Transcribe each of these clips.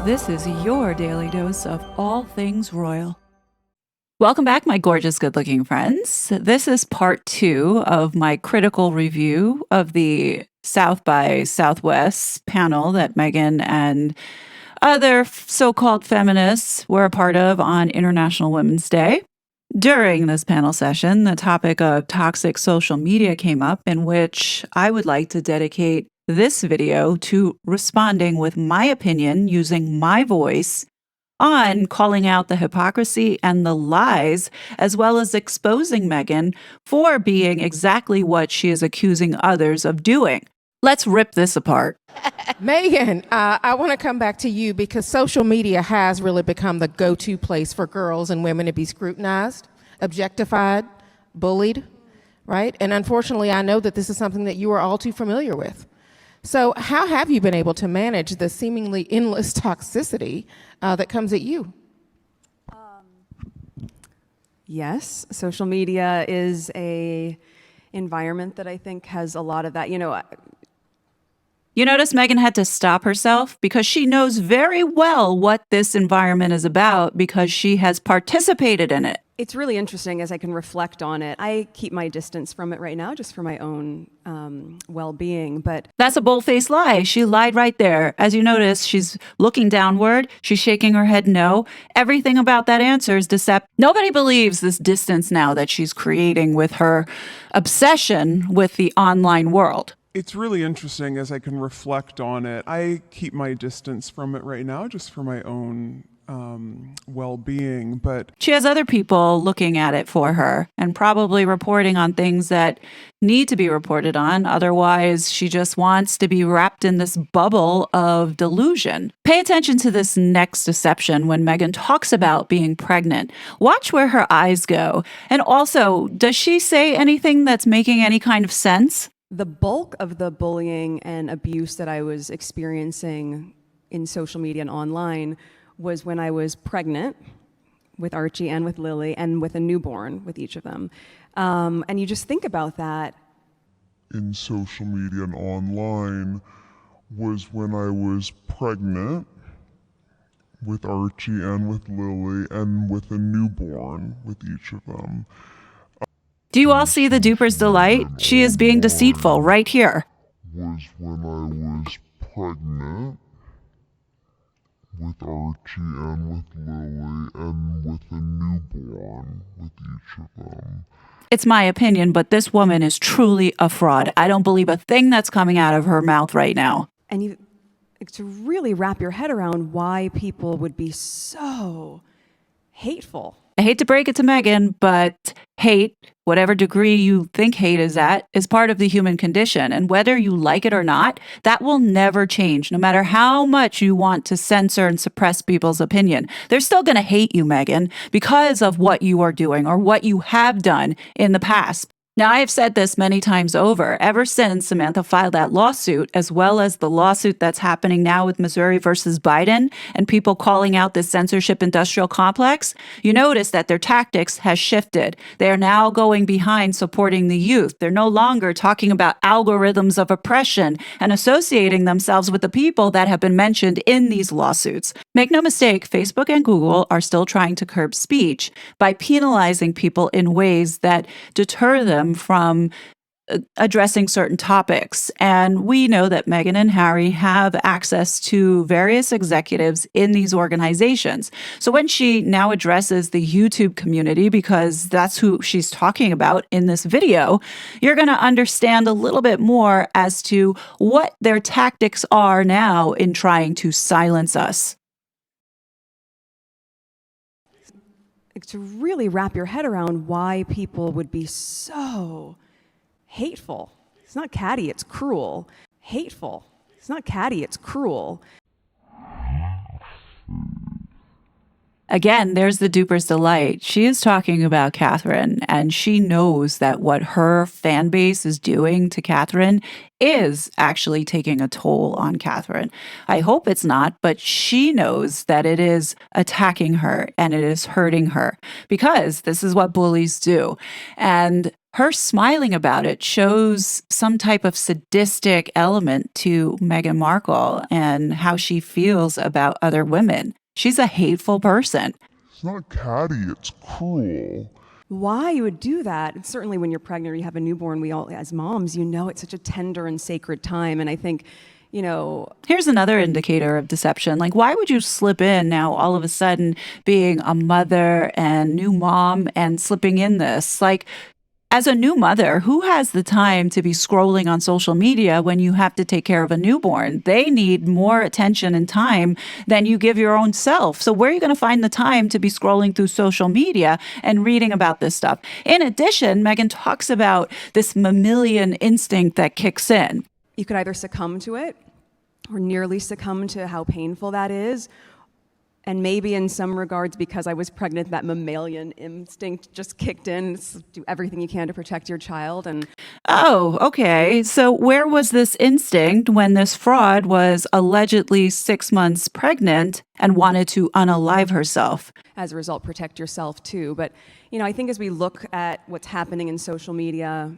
This is your daily dose of all things royal. Welcome back, my gorgeous, good-looking friends. This is part 2 of my critical review of the South by Southwest panel that Meghan and other so-called feminists were a part of on International Women's Day. During this panel session, the topic of toxic social media came up, in which I would like to dedicate this video to responding with my opinion using my voice on calling out the hypocrisy and the lies, as well as exposing Meghan for being exactly what she is accusing others of doing. Let's rip this apart. Meghan, I want to come back to you because social media has really become the go-to place for girls and women to be scrutinized, objectified, bullied, right? And unfortunately, I know that this is something that you are all too familiar with. So how have you been able to manage the seemingly endless toxicity that comes at you? Yes, social media is a environment that I think has a lot of that. You notice Meghan had to stop herself because she knows very well what this environment is about because she has participated in it. It's really interesting as I can reflect on it. I keep my distance from it right now just for my own well-being, but... That's a bold-faced lie. She lied right there. As you notice, she's looking downward. She's shaking her head no. Everything about that answer is deceptive. Nobody believes this distance now that she's creating with her obsession with the online world. It's really interesting as I can reflect on it. I keep my distance from it right now just for my own well-being, but she has other people looking at it for her and probably reporting on things that need to be reported on. Otherwise, she just wants to be wrapped in this bubble of delusion. Pay attention to this next deception when Meghan talks about being pregnant. Watch where her eyes go. And also, does she say anything that's making any kind of sense? The bulk of the bullying and abuse that I was experiencing in social media and online was when I was pregnant with Archie and with Lily and with a newborn with each of them. And you just think about that. In social media and online was when I was pregnant with Archie and with Lily and with a newborn with each of them. Do you all see the duper's delight? She is being deceitful right here. Was when I was pregnant with Archie and with Lily and with a newborn with each of them. It's my opinion, but this woman is truly a fraud. I don't believe a thing that's coming out of her mouth right now. And to really wrap your head around why people would be so hateful. I hate to break it to Meghan, but hate, whatever degree you think hate is at, is part of the human condition. And whether you like it or not, that will never change. No matter how much you want to censor and suppress people's opinion, they're still going to hate you, Meghan, because of what you are doing or what you have done in the past. Now, I have said this many times over, ever since Samantha filed that lawsuit, as well as the lawsuit that's happening now with Missouri versus Biden and people calling out this censorship industrial complex, you notice that their tactics has shifted. They are now going behind supporting the youth. They're no longer talking about algorithms of oppression and associating themselves with the people that have been mentioned in these lawsuits. Make no mistake, Facebook and Google are still trying to curb speech by penalizing people in ways that deter them from addressing certain topics. And we know that Meghan and Harry have access to various executives in these organizations. So when she now addresses the YouTube community, because that's who she's talking about in this video, you're going to understand a little bit more as to what their tactics are now in trying to silence us. To really wrap your head around why people would be so hateful. It's not catty, it's cruel. Hateful. It's not catty, it's cruel. Again, there's the duper's delight. She is talking about Catherine, and she knows that what her fan base is doing to Catherine is actually taking a toll on Catherine. I hope it's not, but she knows that it is attacking her and it is hurting her because this is what bullies do. And her smiling about it shows some type of sadistic element to Meghan Markle and how she feels about other women. She's a hateful person. It's not catty, it's cruel. Why you would do that? And certainly when you're pregnant or you have a newborn, we all, as moms, it's such a tender and sacred time. And I think, here's another indicator of deception. Like, why would you slip in now all of a sudden being a mother and new mom and slipping in this? Like, as a new mother, who has the time to be scrolling on social media when you have to take care of a newborn? They need more attention and time than you give your own self. So where are you going to find the time to be scrolling through social media and reading about this stuff? In addition, Meghan talks about this mammalian instinct that kicks in. You could either succumb to it or nearly succumb to how painful that is. And maybe in some regards, because I was pregnant, that mammalian instinct just kicked in. Do everything you can to protect your child. And oh, okay. So where was this instinct when this fraud was allegedly 6 months pregnant and wanted to unalive herself? As a result, protect yourself too. But, I think as we look at what's happening in social media,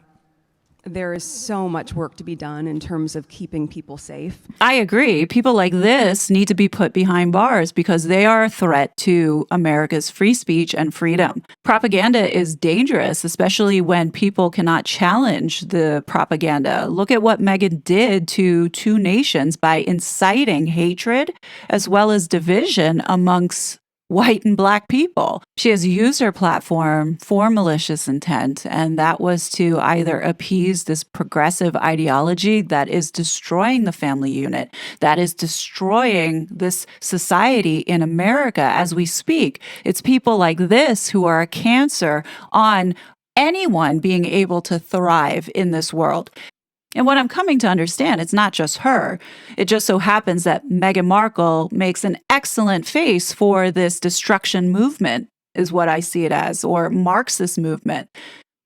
there is so much work to be done in terms of keeping people safe. I agree. People like this need to be put behind bars because they are a threat to America's free speech and freedom. Propaganda is dangerous, especially when people cannot challenge the propaganda. Look at what Meghan did to two nations by inciting hatred as well as division amongst white and black people. She has used her platform for malicious intent, and that was to either appease this progressive ideology that is destroying the family unit, that is destroying this society in America as we speak. It's people like this who are a cancer on anyone being able to thrive in this world. And what I'm coming to understand, it's not just her. It just so happens that Meghan Markle makes an excellent face for this destruction movement, is what I see it as, or Marxist movement.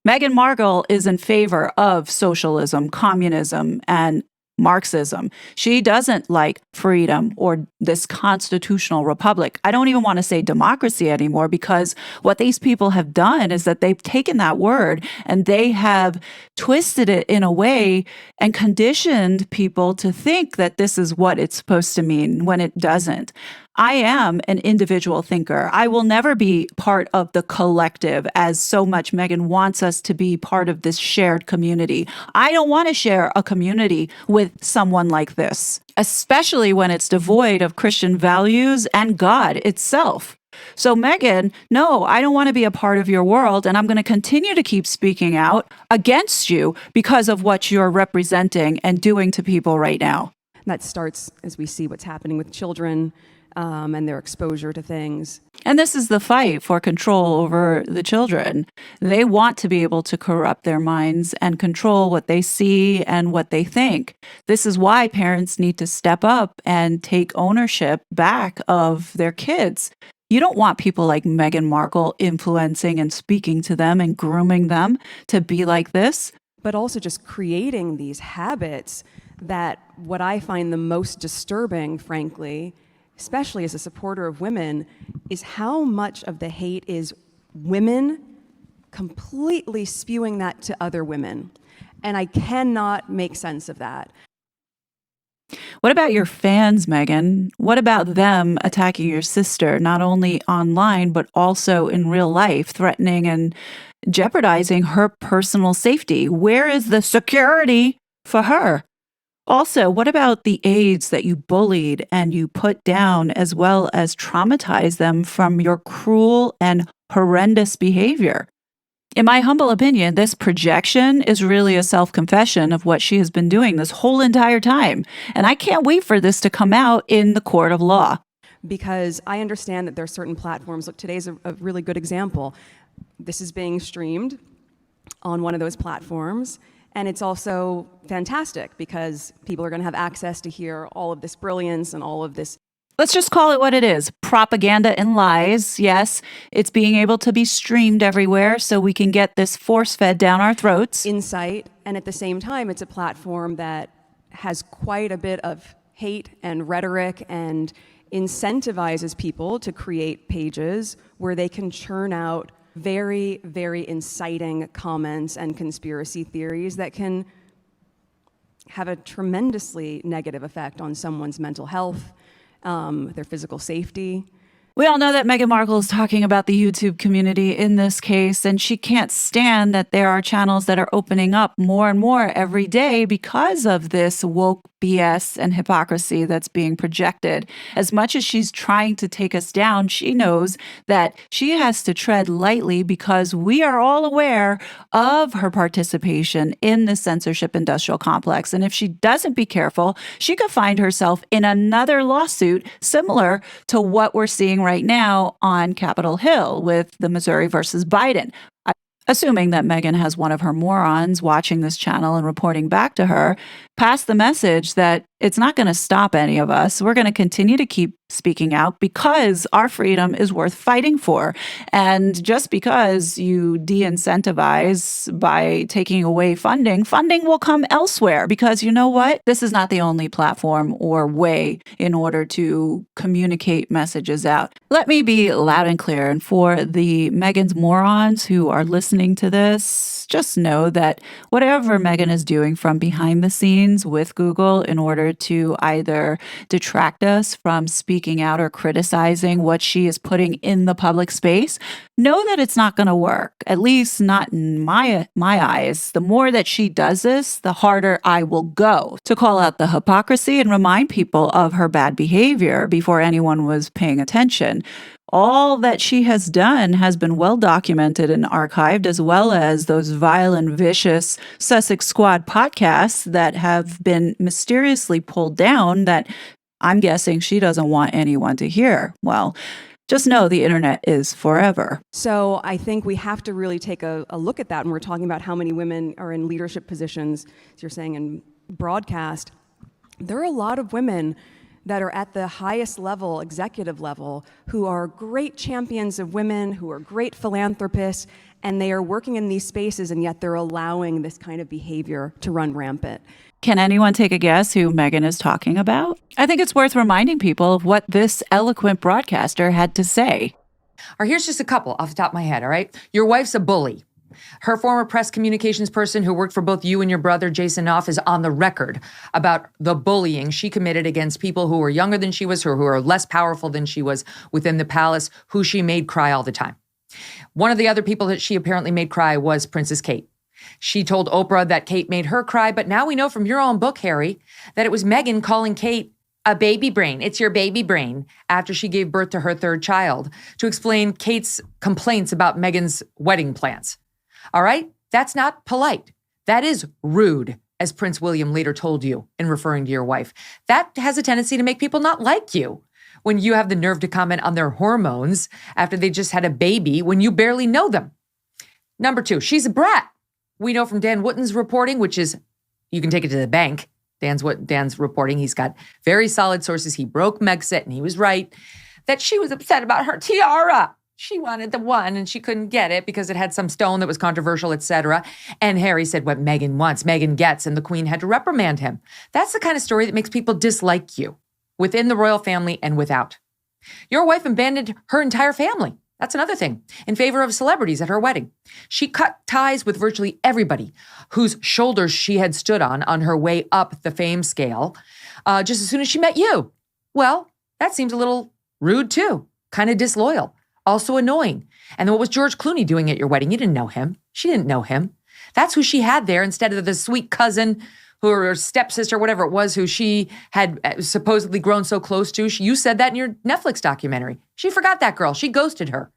Meghan Markle is in favor of socialism, communism, and Marxism. She doesn't like freedom or this constitutional republic. I don't even want to say democracy anymore, because what these people have done is that they've taken that word and they have twisted it in a way and conditioned people to think that this is what it's supposed to mean when it doesn't. I am an individual thinker. I will never be part of the collective, as so much Meghan wants us to be part of this shared community. I don't want to share a community with someone like this, especially when it's devoid of Christian values and God itself. So Meghan, no, I don't want to be a part of your world, and I'm going to continue to keep speaking out against you because of what you're representing and doing to people right now. that starts as we see what's happening with children and their exposure to things. And this is the fight for control over the children. They want to be able to corrupt their minds and control what they see and what they think. This is why parents need to step up and take ownership back of their kids. You don't want people like Meghan Markle influencing and speaking to them and grooming them to be like this. But also just creating these habits that what I find the most disturbing, frankly, especially as a supporter of women, is how much of the hate is women completely spewing that to other women. And I cannot make sense of that. What about your fans, Meghan? What about them attacking your sister, not only online, but also in real life, threatening and jeopardizing her personal safety? Where is the security for her? Also, what about the aides that you bullied and you put down, as well as traumatized them from your cruel and horrendous behavior? In my humble opinion, this projection is really a self-confession of what she has been doing this whole entire time. And I can't wait for this to come out in the court of law. Because I understand that there are certain platforms. Look, today's a really good example. This is being streamed on one of those platforms. And it's also fantastic because people are going to have access to hear all of this brilliance and all of this. Let's just call it what it is. Propaganda and lies. Yes, it's being able to be streamed everywhere so we can get this force-fed down our throats. Insight. And at the same time, it's a platform that has quite a bit of hate and rhetoric and incentivizes people to create pages where they can churn out very, very inciting comments and conspiracy theories that can have a tremendously negative effect on someone's mental health, their physical safety. We all know that Meghan Markle is talking about the YouTube community in this case, and she can't stand that there are channels that are opening up more and more every day because of this woke BS and hypocrisy that's being projected. As much as she's trying to take us down, she knows that she has to tread lightly because we are all aware of her participation in the censorship industrial complex. And if she doesn't be careful, she could find herself in another lawsuit similar to what we're seeing right now on Capitol Hill with the Missouri versus Biden. Assuming that Meghan has one of her morons watching this channel and reporting back to her, pass the message that it's not going to stop any of us. We're going to continue to keep speaking out because our freedom is worth fighting for. And just because you de-incentivize by taking away funding will come elsewhere because you know what? This is not the only platform or way in order to communicate messages out. Let me be loud and clear. And for the Meghan's morons who are listening to this, just know that whatever Meghan is doing from behind the scenes with Google in order to either detract us from speaking out or criticizing what she is putting in the public space, know that it's not going to work, at least not in my eyes. The more that she does this, the harder I will go to call out the hypocrisy and remind people of her bad behavior before anyone was paying attention. All that she has done has been well documented and archived, as well as those vile and vicious Sussex Squad podcasts that have been mysteriously pulled down that I'm guessing she doesn't want anyone to hear. Well, just know the internet is forever. So I think we have to really take a look at that when we're talking about how many women are in leadership positions, as you're saying, in broadcast. There are a lot of women that are at the highest level, executive level, who are great champions of women, who are great philanthropists, and they are working in these spaces, and yet they're allowing this kind of behavior to run rampant. Can anyone take a guess who Meghan is talking about? I think it's worth reminding people of what this eloquent broadcaster had to say. Or here's just a couple off the top of my head, all right? Your wife's a bully. Her former press communications person who worked for both you and your brother, Jason Knopf, is on the record about the bullying she committed against people who were younger than she was, or who are less powerful than she was within the palace, who she made cry all the time. One of the other people that she apparently made cry was Princess Kate. She told Oprah that Kate made her cry, but now we know from your own book, Harry, that it was Meghan calling Kate a baby brain. It's your baby brain after she gave birth to her third child to explain Kate's complaints about Meghan's wedding plans. All right? That's not polite. That is rude, as Prince William later told you in referring to your wife. That has a tendency to make people not like you when you have the nerve to comment on their hormones after they just had a baby when you barely know them. Number two, she's a brat. We know from Dan Wootton's reporting, which is, you can take it to the bank. Dan's reporting, he's got very solid sources. He broke Megxit and he was right, that she was upset about her tiara. She wanted the one and she couldn't get it because it had some stone that was controversial, etc. And Harry said what Meghan wants, Meghan gets, and the Queen had to reprimand him. That's the kind of story that makes people dislike you within the royal family and without. Your wife abandoned her entire family. That's another thing, in favor of celebrities at her wedding. She cut ties with virtually everybody whose shoulders she had stood on her way up the fame scale, just as soon as she met you. Well, that seems a little rude too, kind of disloyal. Also annoying. And then what was George Clooney doing at your wedding? You didn't know him. She didn't know him. That's who she had there instead of the sweet cousin or her stepsister, whatever it was, who she had supposedly grown so close to. You said that in your Netflix documentary. She forgot that girl. She ghosted her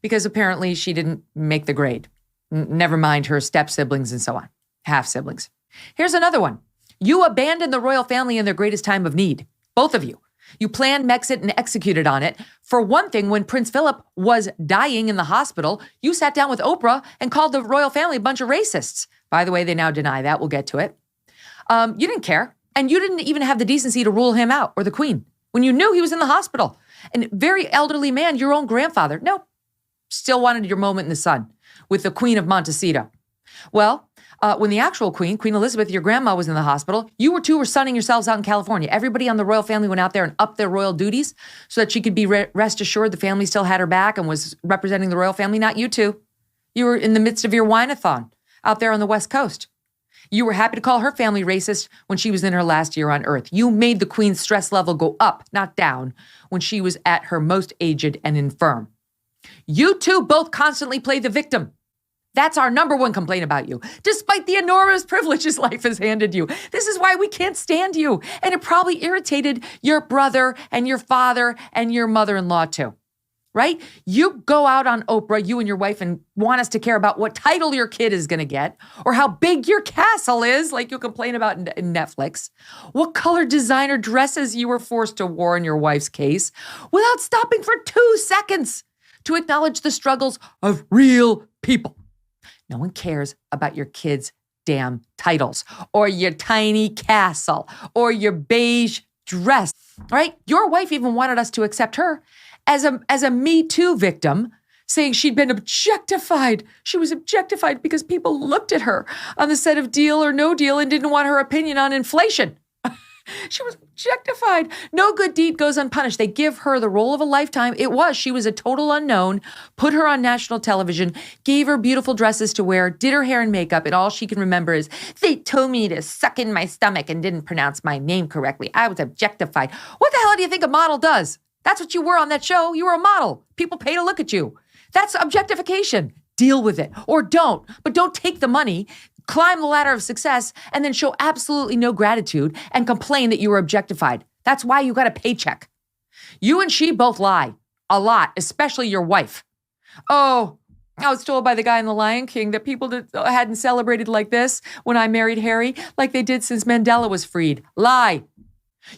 because apparently she didn't make the grade. Never mind her step-siblings and so on. Half-siblings. Here's another one. You abandoned the royal family in their greatest time of need. Both of you. You planned Megxit and executed on it. For one thing, when Prince Philip was dying in the hospital, you sat down with Oprah and called the royal family a bunch of racists. By the way, they now deny that. We'll get to it. You didn't care. And you didn't even have the decency to rule him out or the Queen when you knew he was in the hospital. And very elderly man, your own grandfather. Nope. Still wanted your moment in the sun with the Queen of Montecito. Well, When the actual Queen Elizabeth, your grandma, was in the hospital, you two were sunning yourselves out in California. Everybody on the royal family went out there and upped their royal duties so that she could be rest assured the family still had her back and was representing the royal family, not you two. You were in the midst of your wine-a-thon out there on the West Coast. You were happy to call her family racist when she was in her last year on Earth. You made the Queen's stress level go up, not down, when she was at her most aged and infirm. You two both constantly play the victim. That's our number one complaint about you, despite the enormous privileges life has handed you. This is why we can't stand you. And it probably irritated your brother and your father and your mother-in-law too, right? You go out on Oprah, you and your wife, and want us to care about what title your kid is going to get or how big your castle is, like you complain about in Netflix, what color designer dresses you were forced to wear in your wife's case, without stopping for 2 seconds to acknowledge the struggles of real people. No one cares about your kids' damn titles or your tiny castle or your beige dress, right? Your wife even wanted us to accept her as a Me Too victim, saying she'd been objectified. She was objectified because people looked at her on the set of Deal or No Deal and didn't want her opinion on inflation. She was objectified. No good deed goes unpunished. They give her the role of a lifetime. She was a total unknown, put her on national television, gave her beautiful dresses to wear, did her hair and makeup, and all she can remember is, they told me to suck in my stomach and didn't pronounce my name correctly. I was objectified. What the hell do you think a model does? That's what you were on that show. You were a model. People pay to look at you. That's objectification. Deal with it. Or don't. But don't take the money, climb the ladder of success, and then show absolutely no gratitude and complain that you were objectified. That's why you got a paycheck. You and she both lie. A lot, especially your wife. Oh, I was told by the guy in The Lion King that people hadn't celebrated like this when I married Harry, like they did since Mandela was freed. Lie.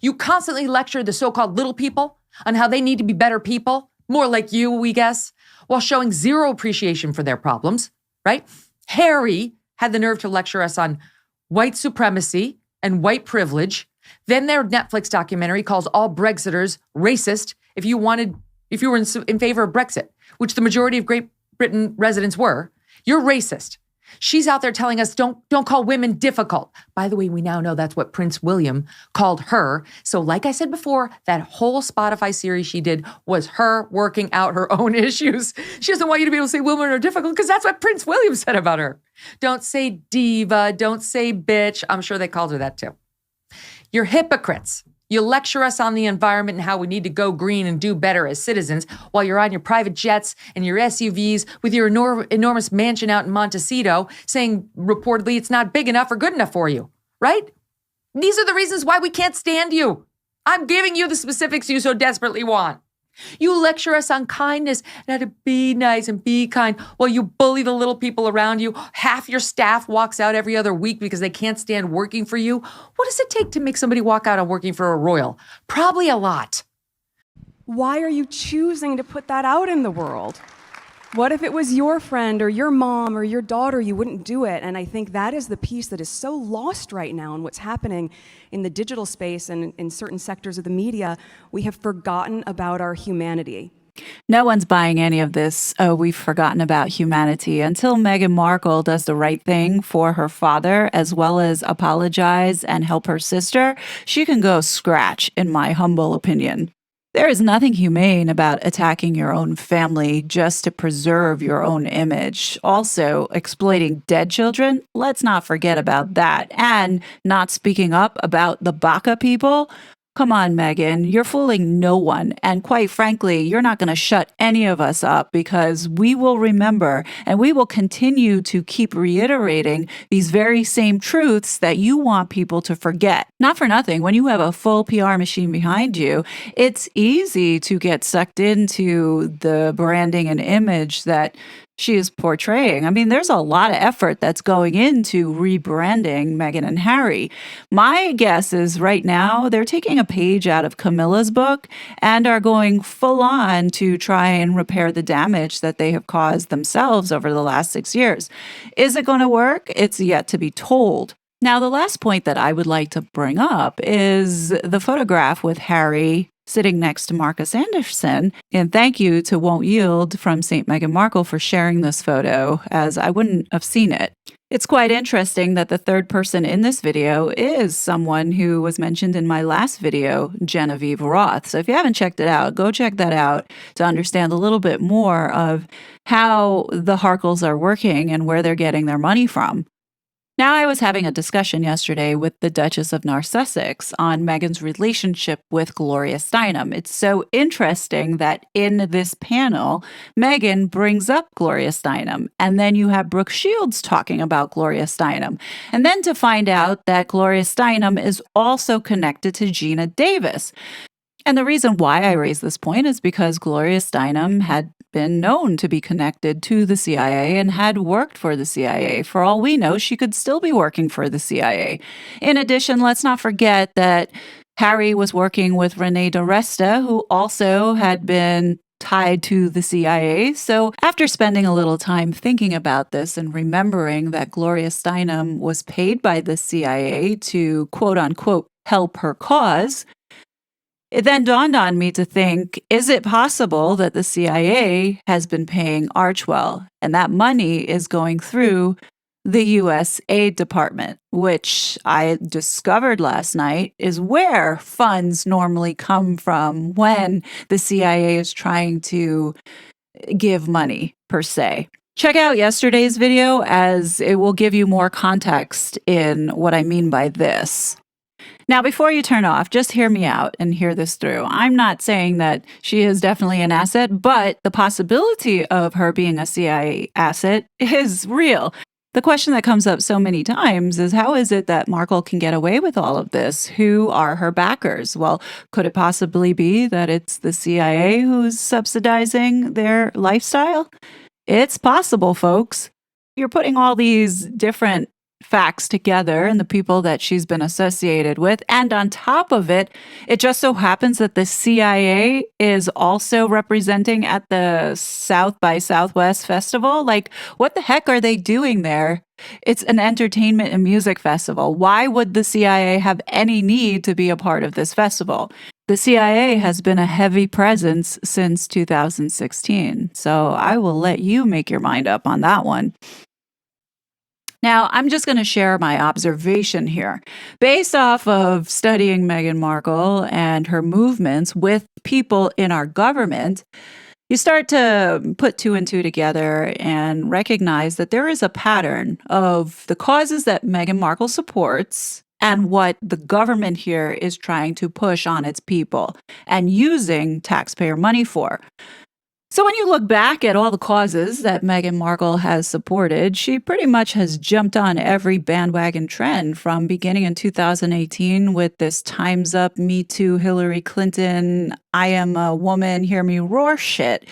You constantly lecture the so-called little people on how they need to be better people, more like you, we guess, while showing zero appreciation for their problems, right? Harry had the nerve to lecture us on white supremacy and white privilege. Then their Netflix documentary calls all Brexiters racist if you were in favor of Brexit, which the majority of Great Britain residents were. You're racist. She's out there telling us don't call women difficult. By the way, we now know that's what Prince William called her. So like I said before, that whole Spotify series she did was her working out her own issues. She doesn't want you to be able to say women are difficult because that's what Prince William said about her. Don't say diva, don't say bitch. I'm sure they called her that too. You're hypocrites. You lecture us on the environment and how we need to go green and do better as citizens while you're on your private jets and your SUVs with your enormous mansion out in Montecito saying reportedly it's not big enough or good enough for you, right? These are the reasons why we can't stand you. I'm giving you the specifics you so desperately want. You lecture us on kindness and how to be nice and be kind while you bully the little people around you. Half your staff walks out every other week because they can't stand working for you. What does it take to make somebody walk out on working for a royal? Probably a lot. Why are you choosing to put that out in the world? What if it was your friend or your mom or your daughter? You wouldn't do it. And I think that is the piece that is so lost right now in what's happening in the digital space and in certain sectors of the media. We have forgotten about our humanity. No one's buying any of this. Oh, we've forgotten about humanity until Meghan Markle does the right thing for her father, as well as apologize and help her sister. She can go scratch, in my humble opinion. There is nothing humane about attacking your own family just to preserve your own image. Also, exploiting dead children, let's not forget about that. And not speaking up about the Baka people. Come on, Meghan, you're fooling no one. And quite frankly, you're not going to shut any of us up because we will remember and we will continue to keep reiterating these very same truths that you want people to forget. Not for nothing, when you have a full PR machine behind you, it's easy to get sucked into the branding and image that she is portraying. I mean, there's a lot of effort that's going into rebranding Meghan and Harry. My guess is right now they're taking a page out of Camilla's book and are going full on to try and repair the damage that they have caused themselves over the last 6 years. Is it going to work? It's yet to be told. Now, the last point that I would like to bring up is the photograph with Harry sitting next to Marcus Anderson. And thank you to Won't Yield from St. Meghan Markle for sharing this photo, as I wouldn't have seen it. It's quite interesting that the third person in this video is someone who was mentioned in my last video, Genevieve Roth. So if you haven't checked it out, go check that out to understand a little bit more of how the Harkles are working and where they're getting their money from. Now, I was having a discussion yesterday with the Duchess of Sussex on Meghan's relationship with Gloria Steinem. It's so interesting that in this panel, Meghan brings up Gloria Steinem, and then you have Brooke Shields talking about Gloria Steinem. And then to find out that Gloria Steinem is also connected to Gina Davis. And the reason why I raise this point is because Gloria Steinem had been known to be connected to the CIA and had worked for the CIA. For all we know, she could still be working for the CIA. In addition, let's not forget that Harry was working with Renee DiResta, who also had been tied to the CIA. So after spending a little time thinking about this and remembering that Gloria Steinem was paid by the CIA to quote unquote help her cause, it then dawned on me to think, is it possible that the CIA has been paying Archwell and that money is going through the U.S. Aid Department, which I discovered last night is where funds normally come from when the CIA is trying to give money, per se. Check out yesterday's video as it will give you more context in what I mean by this. Now, before you turn off, just hear me out and hear this through. I'm not saying that she is definitely an asset, but the possibility of her being a CIA asset is real. The question that comes up so many times is how is it that Markle can get away with all of this? Who are her backers? Well, could it possibly be that it's the CIA who's subsidizing their lifestyle? It's possible, folks. You're putting all these different facts together and the people that she's been associated with. And on top of it, it just so happens that the CIA is also representing at the South by Southwest Festival. Like, what the heck are they doing there? It's an entertainment and music festival. Why would the CIA have any need to be a part of this festival? The CIA has been a heavy presence since 2016. So I will let you make your mind up on that one. Now, I'm just going to share my observation here. Based off of studying Meghan Markle and her movements with people in our government, you start to put two and two together and recognize that there is a pattern of the causes that Meghan Markle supports and what the government here is trying to push on its people and using taxpayer money for. So when you look back at all the causes that Meghan Markle has supported, she pretty much has jumped on every bandwagon trend from beginning in 2018 with this Time's Up, Me Too, Hillary Clinton, I am a woman, hear me roar shit,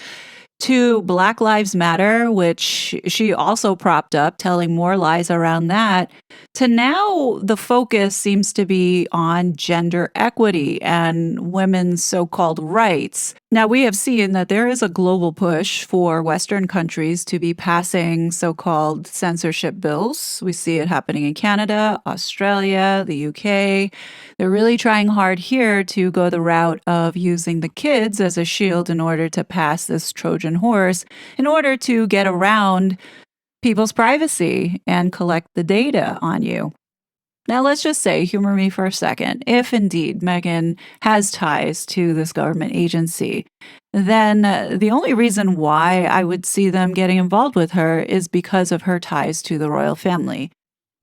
to Black Lives Matter, which she also propped up, telling more lies around that, to now the focus seems to be on gender equity and women's so-called rights. Now, we have seen that there is a global push for Western countries to be passing so-called censorship bills. We see it happening in Canada, Australia, the UK. They're really trying hard here to go the route of using the kids as a shield in order to pass this Trojan horse, in order to get around people's privacy and collect the data on you. Now, let's just say, humor me for a second, if indeed Meghan has ties to this government agency, then the only reason why I would see them getting involved with her is because of her ties to the royal family.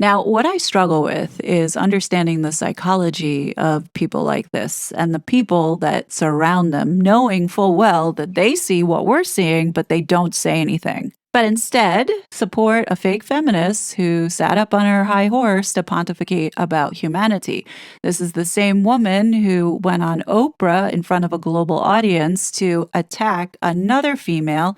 Now, what I struggle with is understanding the psychology of people like this and the people that surround them, knowing full well that they see what we're seeing, but they don't say anything. But instead, support a fake feminist who sat up on her high horse to pontificate about humanity. This is the same woman who went on Oprah in front of a global audience to attack another female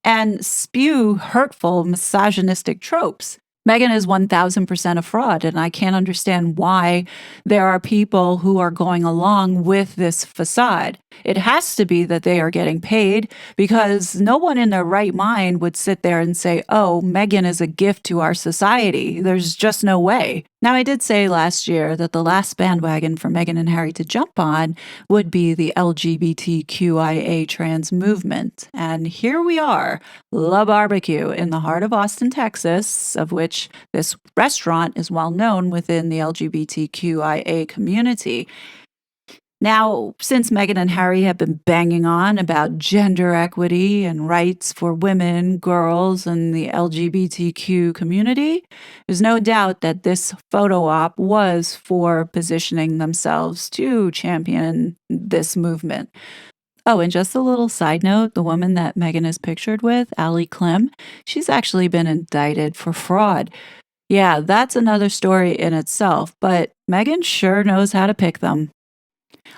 and spew hurtful, misogynistic tropes. Meghan is 1,000% a fraud, and I can't understand why there are people who are going along with this facade. It has to be that they are getting paid, because no one in their right mind would sit there and say, oh, Meghan is a gift to our society. There's just no way. Now, I did say last year that the last bandwagon for Meghan and Harry to jump on would be the LGBTQIA trans movement. And here we are, La Barbecue in the heart of Austin, Texas, of which this restaurant is well known within the LGBTQIA community. Now, since Meghan and Harry have been banging on about gender equity and rights for women, girls, and the LGBTQ community, there's no doubt that this photo op was for positioning themselves to champion this movement. Oh, and just a little side note, the woman that Meghan is pictured with, Allie Clem, she's actually been indicted for fraud. Yeah, that's another story in itself, but Meghan sure knows how to pick them.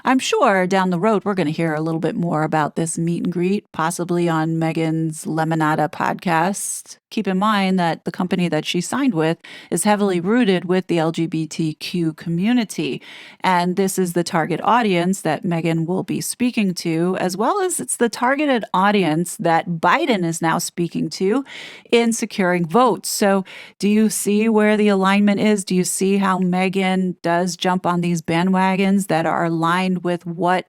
I'm sure down the road we're going to hear a little bit more about this meet and greet, possibly on Meghan's Lemonada podcast. Keep in mind that the company that she signed with is heavily rooted with the LGBTQ community. And this is the target audience that Meghan will be speaking to, as well as it's the targeted audience that Biden is now speaking to in securing votes. So do you see where the alignment is? Do you see how Meghan does jump on these bandwagons that are aligned with what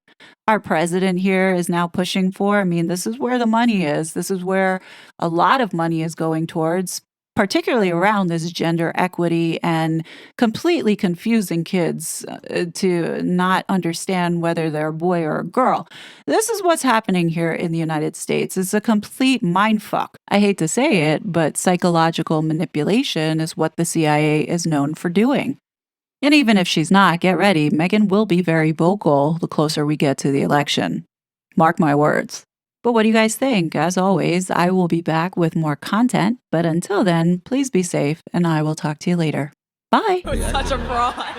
our president here is now pushing for? I mean, this is where the money is. This is where a lot of money is going towards, particularly around this gender equity and completely confusing kids to not understand whether they're a boy or a girl. This is what's happening here in the United States. It's a complete mindfuck. I hate to say it, but psychological manipulation is what the CIA is known for doing. And even if she's not, get ready, Meghan will be very vocal the closer we get to the election. Mark my words. But what do you guys think? As always, I will be back with more content. But until then, please be safe, and I will talk to you later. Bye. Such a fraud.